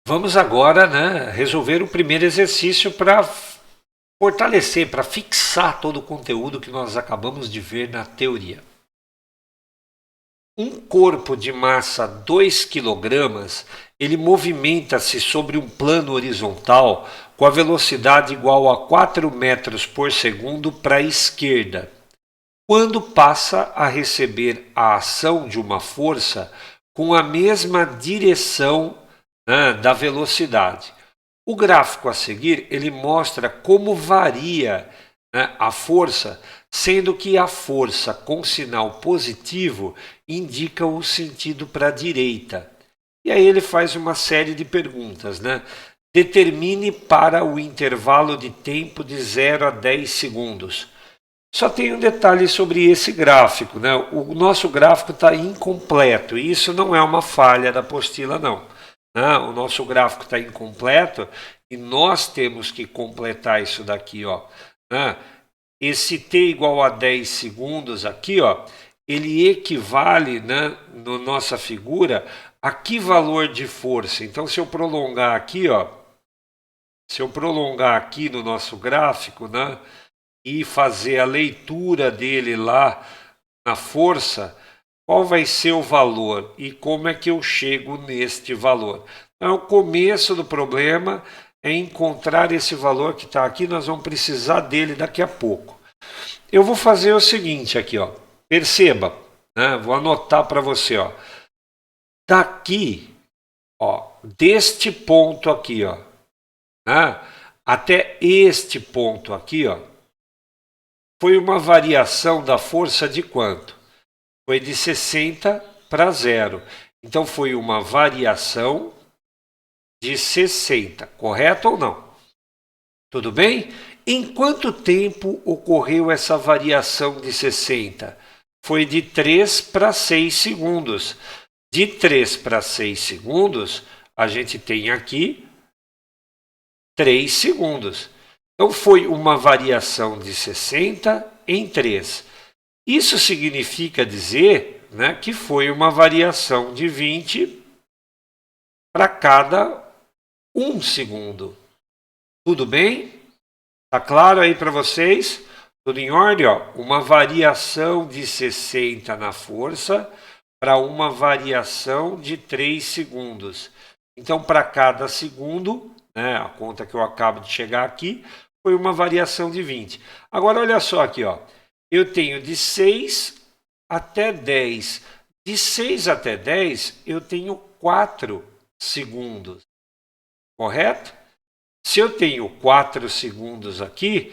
Vamos agora, né, resolver o primeiro exercício para fortalecer, para fixar todo o conteúdo que nós acabamos de ver na teoria. Um corpo de massa 2 kg, ele movimenta-se sobre um plano horizontal com a velocidade igual a 4 metros por segundo para a esquerda, quando passa a receber a ação de uma força com a mesma direção, né, da velocidade. O gráfico a seguir ele mostra como varia, né, a força, sendo que a força com sinal positivo indica o sentido para a direita. E aí ele faz uma série de perguntas, né? Determine para o intervalo de tempo de 0 a 10 segundos. Só tem um detalhe sobre esse gráfico, né? O nosso gráfico está incompleto, e isso não é uma falha da apostila, não. O nosso gráfico está incompleto e nós temos que completar isso daqui, ó. Esse t igual a 10 segundos aqui, ó, ele equivale, né, na nossa figura, a que valor de força? Então, se eu prolongar aqui, ó, se eu prolongar aqui no nosso gráfico, né, e fazer a leitura dele lá na força, qual vai ser o valor e como é que eu chego neste valor? Então, o começo do problema é encontrar esse valor que está aqui, nós vamos precisar dele daqui a pouco. Eu vou fazer o seguinte aqui, ó. Perceba, né? Vou anotar para você, ó. Daqui, ó, deste ponto aqui, ó, né, até este ponto aqui, ó, foi uma variação da força de quanto? Foi de 60 para 0. Então foi uma variação de 60, correto ou não? Tudo bem? Em quanto tempo ocorreu essa variação de 60? Foi de 3 para 6 segundos. De 3 para 6 segundos, a gente tem aqui 3 segundos. Então foi uma variação de 60 em 3. Isso significa dizer, né, que foi uma variação de 20 para cada 1 segundo. Tudo bem? Tá claro aí para vocês? Tudo em ordem? Ó? Uma variação de 60 na força para uma variação de 3 segundos. Então, para cada segundo, né, a conta que eu acabo de chegar aqui, foi uma variação de 20. Agora, olha só aqui, ó. Eu tenho de 6 até 10. De 6 até 10, eu tenho 4 segundos. Correto? Se eu tenho 4 segundos aqui,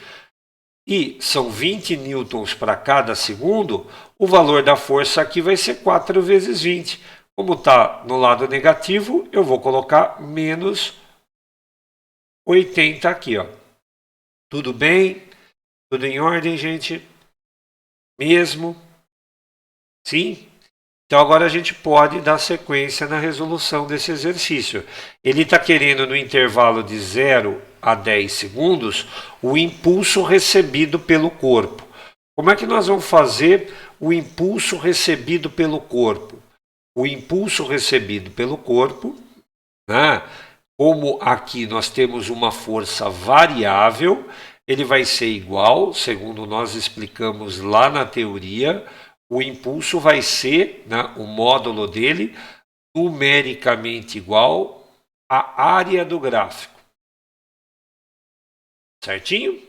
e são 20 newtons para cada segundo, o valor da força aqui vai ser 4 vezes 20. Como está no lado negativo, eu vou colocar menos 80 aqui, ó. Tudo bem? Tudo em ordem, gente? Mesmo? Sim? Então agora a gente pode dar sequência na resolução desse exercício. Ele está querendo no intervalo de 0 a 10 segundos o impulso recebido pelo corpo. Como é que nós vamos fazer o impulso recebido pelo corpo? O impulso recebido pelo corpo, né, como aqui nós temos uma força variável, ele vai ser igual, segundo nós explicamos lá na teoria, o impulso vai ser, né, o módulo dele, numericamente igual à área do gráfico. Certinho?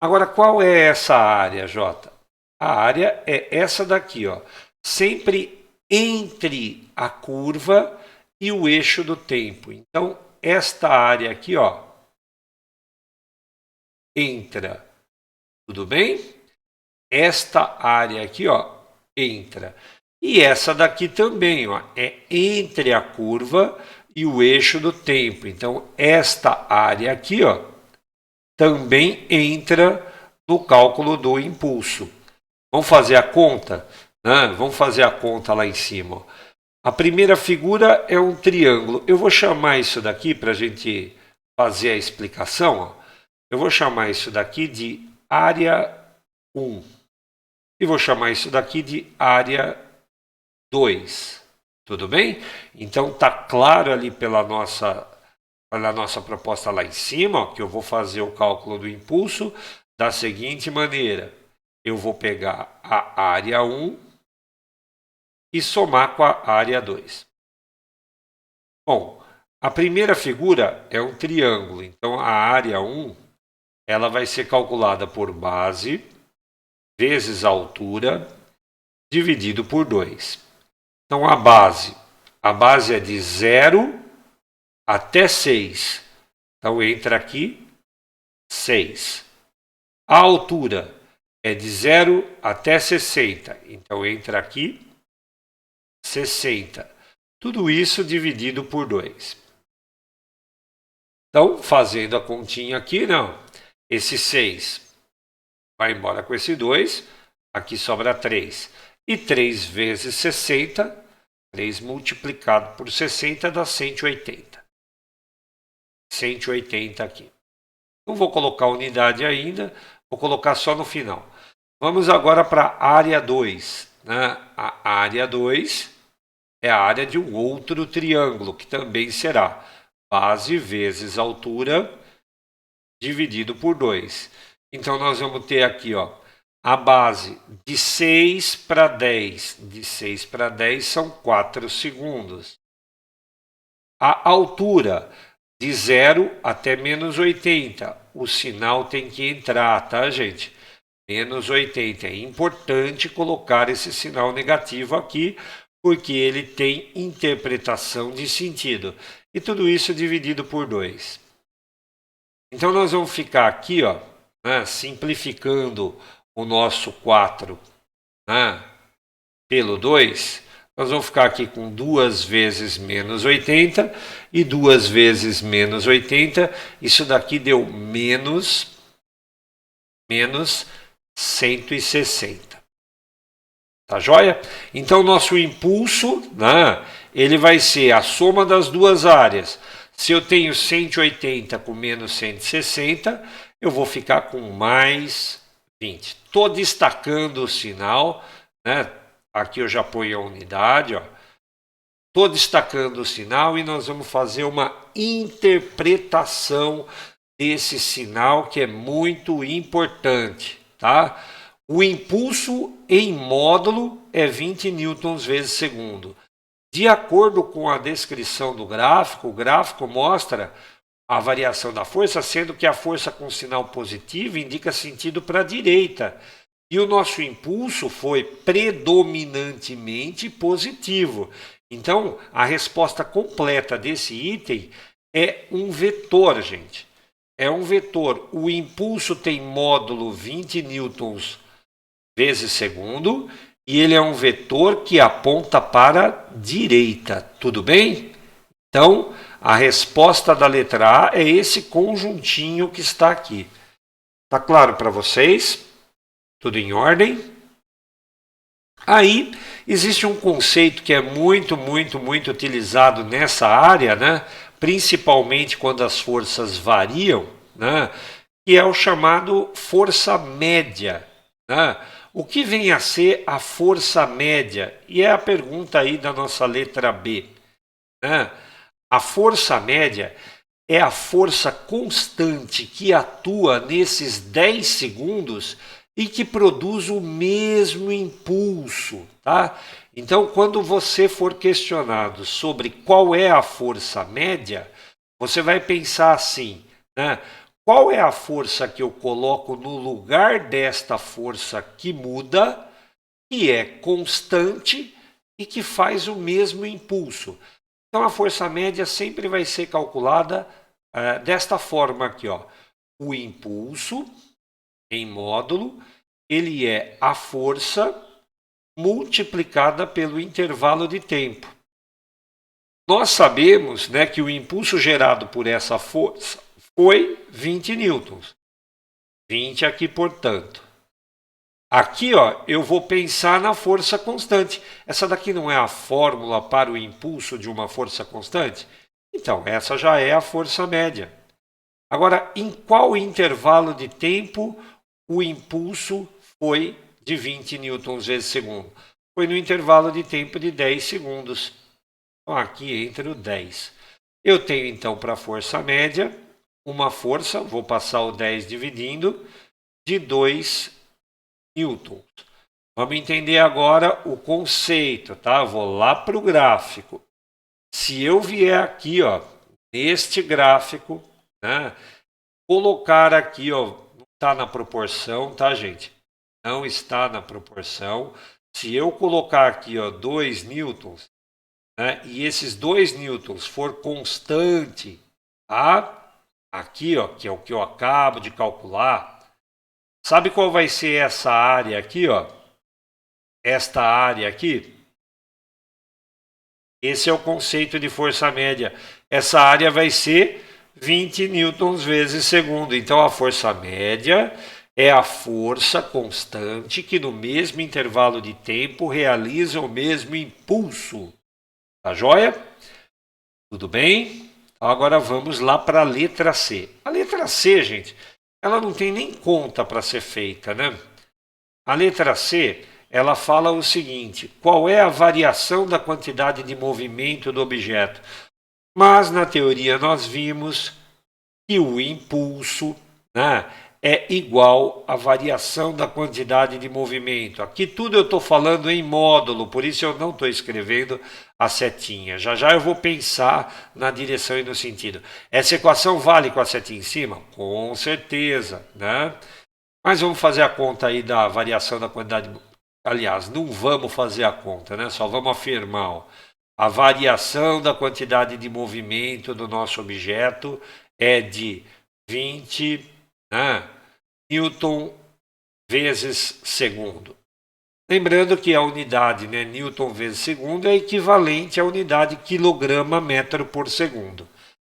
Agora, qual é essa área, Jota? A área é essa daqui, ó, sempre entre a curva e o eixo do tempo. Então, esta área aqui, ó, entra. Tudo bem? Esta área aqui, ó, entra. E essa daqui também, ó, é entre a curva e o eixo do tempo. Então, esta área aqui, ó, também entra no cálculo do impulso. Vamos fazer a conta? Vamos fazer a conta lá em cima. Ó. A primeira figura é um triângulo. Eu vou chamar isso daqui, para a gente fazer a explicação, ó, eu vou chamar isso daqui de área 1. E vou chamar isso daqui de área 2. Tudo bem? Então, está claro ali pela nossa Olha a nossa proposta lá em cima, ó, que eu vou fazer o cálculo do impulso da seguinte maneira. Eu vou pegar a área 1 e somar com a área 2. Bom, a primeira figura é um triângulo, então a área 1 ela vai ser calculada por base vezes a altura dividido por 2. Então a base é de 0 até 6. Então entra aqui 6. A altura é de 0 até 60. Então entra aqui 60. Tudo isso dividido por 2. Então, fazendo a continha aqui, não. Esse 6 vai embora com esse 2. Aqui sobra 3. E 3 vezes 60, 3 multiplicado por 60 dá 180. 180 aqui. Não vou colocar unidade ainda, vou colocar só no final. Vamos agora para a área 2. Né? A área 2 é a área de um outro triângulo, que também será base vezes altura dividido por 2. Então, nós vamos ter aqui ó, a base de 6 para 10. De 6 para 10 são 4 segundos. A altura de 0 até menos 80. O sinal tem que entrar, tá, gente? Menos 80. É importante colocar esse sinal negativo aqui, porque ele tem interpretação de sentido. E tudo isso dividido por 2. Então, nós vamos ficar aqui, ó, né, simplificando o nosso 4, né, pelo 2. Nós vamos ficar aqui com 2 vezes menos 80 e 2 vezes menos 80. Isso daqui deu menos 160. Tá joia? Então, nosso impulso, né, ele vai ser a soma das duas áreas. Se eu tenho 180 com menos 160, eu vou ficar com mais 20. Estou destacando o sinal, né? Aqui eu já ponho a unidade, ó. Estou destacando o sinal e nós vamos fazer uma interpretação desse sinal que é muito importante, tá? O impulso em módulo é 20 newtons vezes segundo. De acordo com a descrição do gráfico, o gráfico mostra a variação da força, sendo que a força com sinal positivo indica sentido para a direita. E o nosso impulso foi predominantemente positivo. Então, a resposta completa desse item é um vetor, gente. É um vetor. O impulso tem módulo 20 newtons vezes segundo e ele é um vetor que aponta para a direita. Tudo bem? Então, a resposta da letra A é esse conjuntinho que está aqui. Tá claro para vocês? Tudo em ordem? Aí, existe um conceito que é muito utilizado nessa área, né? Principalmente quando as forças variam, né? Que é o chamado força média, né? O que vem a ser a força média? E é a pergunta aí da nossa letra B, né? A força média é a força constante que atua nesses 10 segundos e que produz o mesmo impulso, tá? Então, quando você for questionado sobre qual é a força média, você vai pensar assim, né? Qual é a força que eu coloco no lugar desta força que muda, que é constante e que faz o mesmo impulso? Então, a força média sempre vai ser calculada desta forma aqui, ó. O impulso em módulo, ele é a força multiplicada pelo intervalo de tempo. Nós sabemos, né, que o impulso gerado por essa força foi 20 newtons. 20 aqui, portanto. Aqui, ó, eu vou pensar na força constante. Essa daqui não é a fórmula para o impulso de uma força constante? Então, essa já é a força média. Agora, em qual intervalo de tempo o impulso foi de 20 newtons vezes segundo? Foi no intervalo de tempo de 10 segundos. Então, aqui entra o 10. Eu tenho então para a força média uma força, vou passar o 10 dividindo, de 2 newtons. Vamos entender agora o conceito, tá? Vou lá para o gráfico. Se eu vier aqui, ó, neste gráfico, né, colocar aqui, ó, não está na proporção, tá, gente? Não está na proporção. Se eu colocar aqui, ó, 2 newtons, né, e esses 2 newtons for constante, tá? Aqui, ó, que é o que eu acabo de calcular. Sabe qual vai ser essa área aqui, ó? Esta área aqui? Esse é o conceito de força média. Essa área vai ser 20 newtons vezes segundo. Então, a força média é a força constante que no mesmo intervalo de tempo realiza o mesmo impulso. Tá joia? Tudo bem? Então, agora vamos lá para a letra C. A letra C, gente, ela não tem nem conta para ser feita, né? A letra C, ela fala o seguinte: qual é a variação da quantidade de movimento do objeto? Mas na teoria nós vimos que o impulso, né, é igual à variação da quantidade de movimento. Aqui tudo eu estou falando em módulo, por isso eu não estou escrevendo a setinha. Já já eu vou pensar na direção e no sentido. Essa equação vale com a setinha em cima? Com certeza, né? Mas vamos fazer a conta aí da variação da quantidade. Aliás, não vamos fazer a conta, né? Só vamos afirmar. Ó, a variação da quantidade de movimento do nosso objeto é de 20, né, Newton vezes segundo. Lembrando que a unidade, né, Newton vezes segundo, é equivalente à unidade quilograma metro por segundo.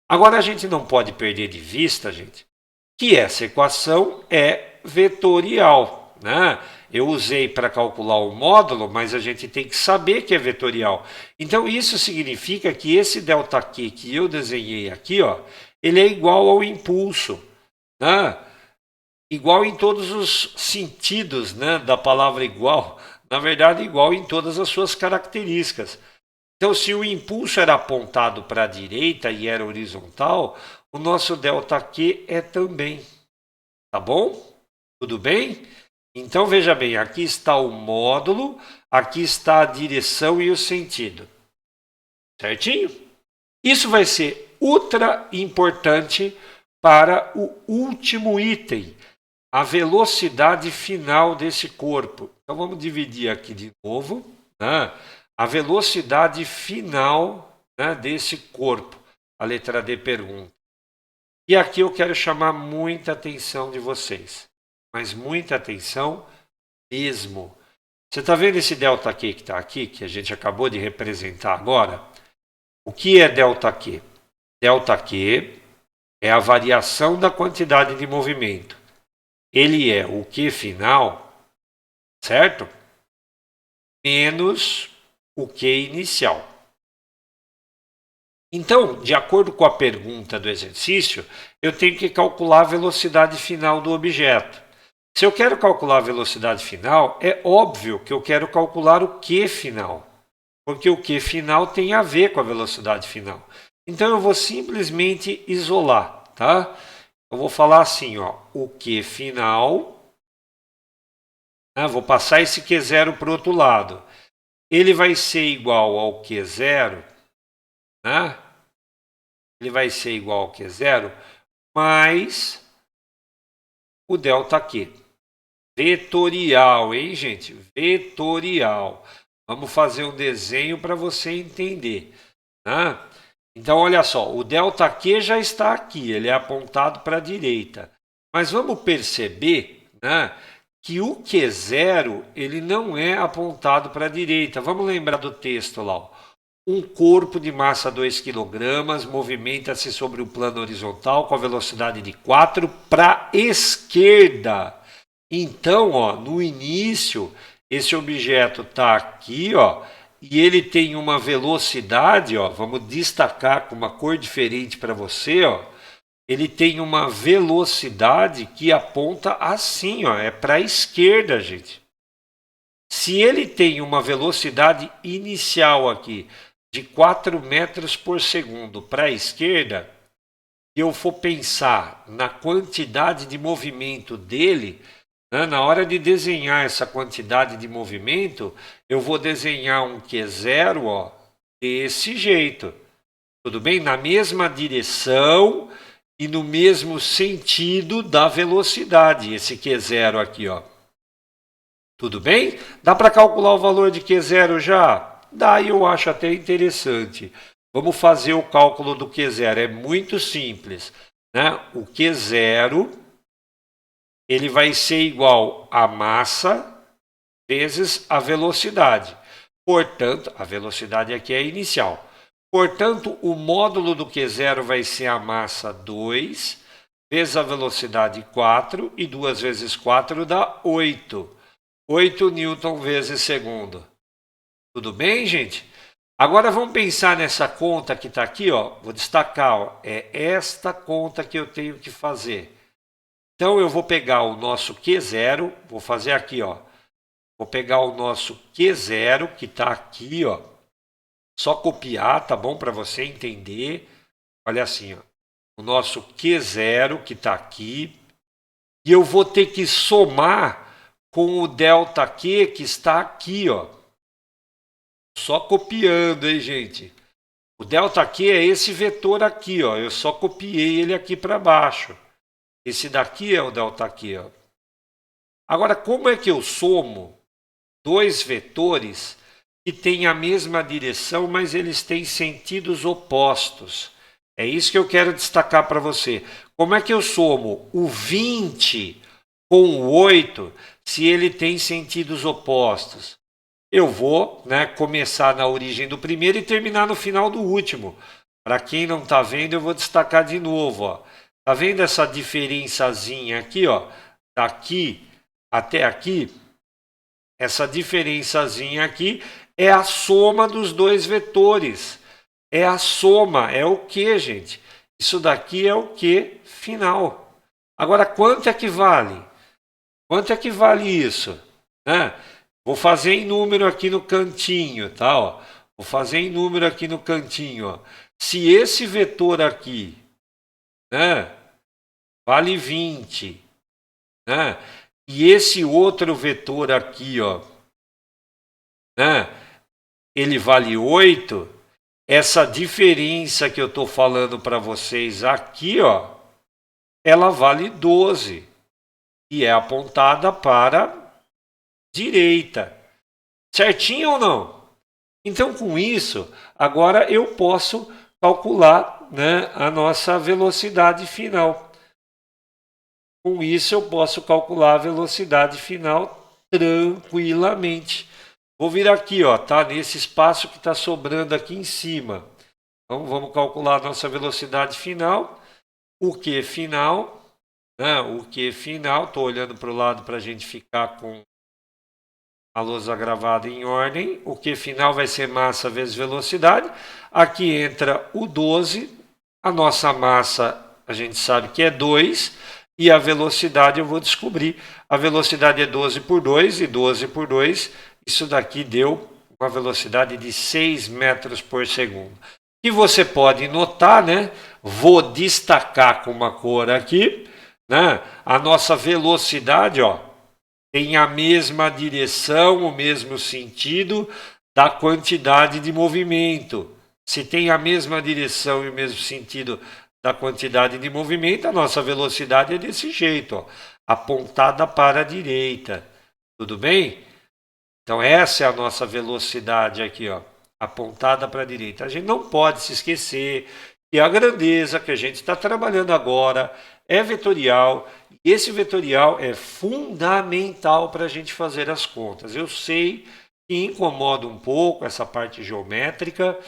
Agora a gente não pode perder de vista, gente, que essa equação é vetorial, né? Eu usei para calcular o módulo, mas a gente tem que saber que é vetorial. Então isso significa que esse ΔQ que eu desenhei aqui, ó, ele é igual ao impulso, né? Igual em todos os sentidos, né, da palavra igual. Na verdade, igual em todas as suas características. Então, se o impulso era apontado para a direita e era horizontal, o nosso ΔQ é também. Tá bom? Tudo bem? Então, veja bem, aqui está o módulo, aqui está a direção e o sentido. Certinho? Isso vai ser ultra importante para o último item, a velocidade final desse corpo. Então, vamos dividir aqui de novo, né? A velocidade final, né, desse corpo. A letra D pergunta. E aqui eu quero chamar muita atenção de vocês, mas muita atenção mesmo. Você está vendo esse ΔQ que está aqui, que a gente acabou de representar agora? O que é ΔQ? ΔQ é a variação da quantidade de movimento. Ele é o Q final, certo? Menos o Q inicial. Então, de acordo com a pergunta do exercício, eu tenho que calcular a velocidade final do objeto. Se eu quero calcular a velocidade final, é óbvio que eu quero calcular o Q final, porque o Q final tem a ver com a velocidade final. Então, eu vou simplesmente isolar, tá? Eu vou falar assim, ó, o Q final, né, vou passar esse Q0 para o outro lado. Ele vai ser igual ao Q0, né? Ele vai ser igual ao Q0 mais o ΔQ. Vetorial, hein, gente? Vetorial. Vamos fazer um desenho para você entender, né? Então, olha só, o ΔQ já está aqui, ele é apontado para a direita. Mas vamos perceber, né, que o Q0 ele não é apontado para a direita. Vamos lembrar do texto lá, ó. Um corpo de massa 2 kg movimenta-se sobre o plano horizontal com a velocidade de 4 para a esquerda. Então, ó, no início, esse objeto está aqui, ó, e ele tem uma velocidade, ó, vamos destacar com uma cor diferente para você, ó. Ele tem uma velocidade que aponta assim, ó, é para a esquerda, gente. Se ele tem uma velocidade inicial aqui de 4 metros por segundo para a esquerda, e eu for pensar na quantidade de movimento dele, né, na hora de desenhar essa quantidade de movimento, eu vou desenhar um Q0, ó, desse jeito. Tudo bem? Na mesma direção e no mesmo sentido da velocidade, esse Q0 aqui, ó. Tudo bem? Dá para calcular o valor de Q0 já? Dá, e eu acho até interessante. Vamos fazer o cálculo do Q0, é muito simples, né? O Q0, ele vai ser igual a massa vezes a velocidade. Portanto, a velocidade aqui é inicial. Portanto, o módulo do Q0 vai ser a massa 2 vezes a velocidade 4, e 2 vezes 4 dá 8. 8 newton vezes segundo. Tudo bem, gente? Agora vamos pensar nessa conta que está aqui, ó. Vou destacar, ó, é esta conta que eu tenho que fazer. Então eu vou pegar o nosso Q0, vou fazer aqui, ó. Vou pegar o nosso Q0 que está aqui, ó. Só copiar, tá bom? Para você entender. Olha assim, ó. O nosso Q0 que está aqui. E eu vou ter que somar com o ΔQ que está aqui, ó. Só copiando, hein, gente? O ΔQ é esse vetor aqui, ó. Eu só copiei ele aqui para baixo. Esse daqui é o ΔQ, ó. Agora, como é que eu somo dois vetores que têm a mesma direção, mas eles têm sentidos opostos? É isso que eu quero destacar para você. Como é que eu somo o 20 com o 8 se ele tem sentidos opostos? Eu vou, né, começar na origem do primeiro e terminar no final do último. Para quem não está vendo, eu vou destacar de novo. Ó. Tá vendo essa diferençazinha aqui? Ó? Daqui até aqui, essa diferençazinha aqui é a soma dos dois vetores. É a soma, é o que, gente? Isso daqui é o que final. Agora, quanto é que vale? Quanto é que vale isso? Né? Vou fazer em número aqui no cantinho, tá? Ó. Vou fazer em número aqui no cantinho. Ó. Se esse vetor aqui, né, vale 20, né, e esse outro vetor aqui, ó, né, ele vale 8, essa diferença que eu estou falando para vocês aqui, ó, ela vale 12 e é apontada para direita. Certinho ou não? Então, com isso, agora eu posso calcular, né, a nossa velocidade final. Com isso, eu posso calcular a velocidade final tranquilamente. Vou vir aqui, ó, tá? Nesse espaço que está sobrando aqui em cima. Então, vamos calcular a nossa velocidade final. O que final? Né? O que final? Estou olhando para o lado para a gente ficar com a lousa gravada em ordem. O que final vai ser massa vezes velocidade. Aqui entra o 12. A nossa massa, a gente sabe que é 2. E a velocidade eu vou descobrir. A velocidade é 12 por 2. E 12 por 2, isso daqui deu uma velocidade de 6 metros por segundo. E você pode notar, né? Vou destacar com uma cor aqui, né? A nossa velocidade, ó, tem a mesma direção, o mesmo sentido da quantidade de movimento. Se tem a mesma direção e o mesmo sentido da quantidade de movimento, a nossa velocidade é desse jeito, ó, apontada para a direita. Tudo bem? Então essa é a nossa velocidade aqui, ó, apontada para a direita. A gente não pode se esquecer que a grandeza que a gente está trabalhando agora é vetorial. Esse vetorial é fundamental para a gente fazer as contas. Eu sei que incomoda um pouco essa parte geométrica,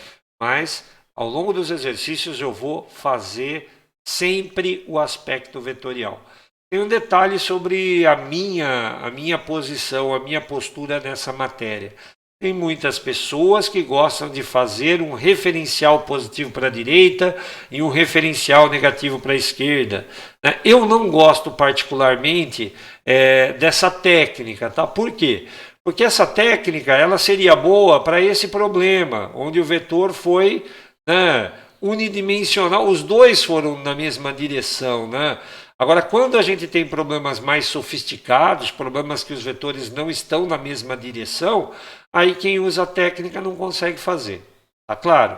mas ao longo dos exercícios eu vou fazer sempre o aspecto vetorial. Tem um detalhe sobre a minha posição, a minha postura nessa matéria. Tem muitas pessoas que gostam de fazer um referencial positivo para a direita e um referencial negativo para a esquerda. Eu não gosto particularmente dessa técnica, tá? Por quê? Porque essa técnica ela seria boa para esse problema, onde o vetor foi, né, unidimensional, os dois foram na mesma direção, né? Agora, quando a gente tem problemas mais sofisticados, problemas que os vetores não estão na mesma direção, aí quem usa a técnica não consegue fazer. Tá claro?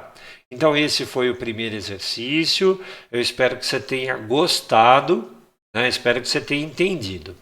Então, esse foi o primeiro exercício. Eu espero que você tenha gostado, né? Espero que você tenha entendido.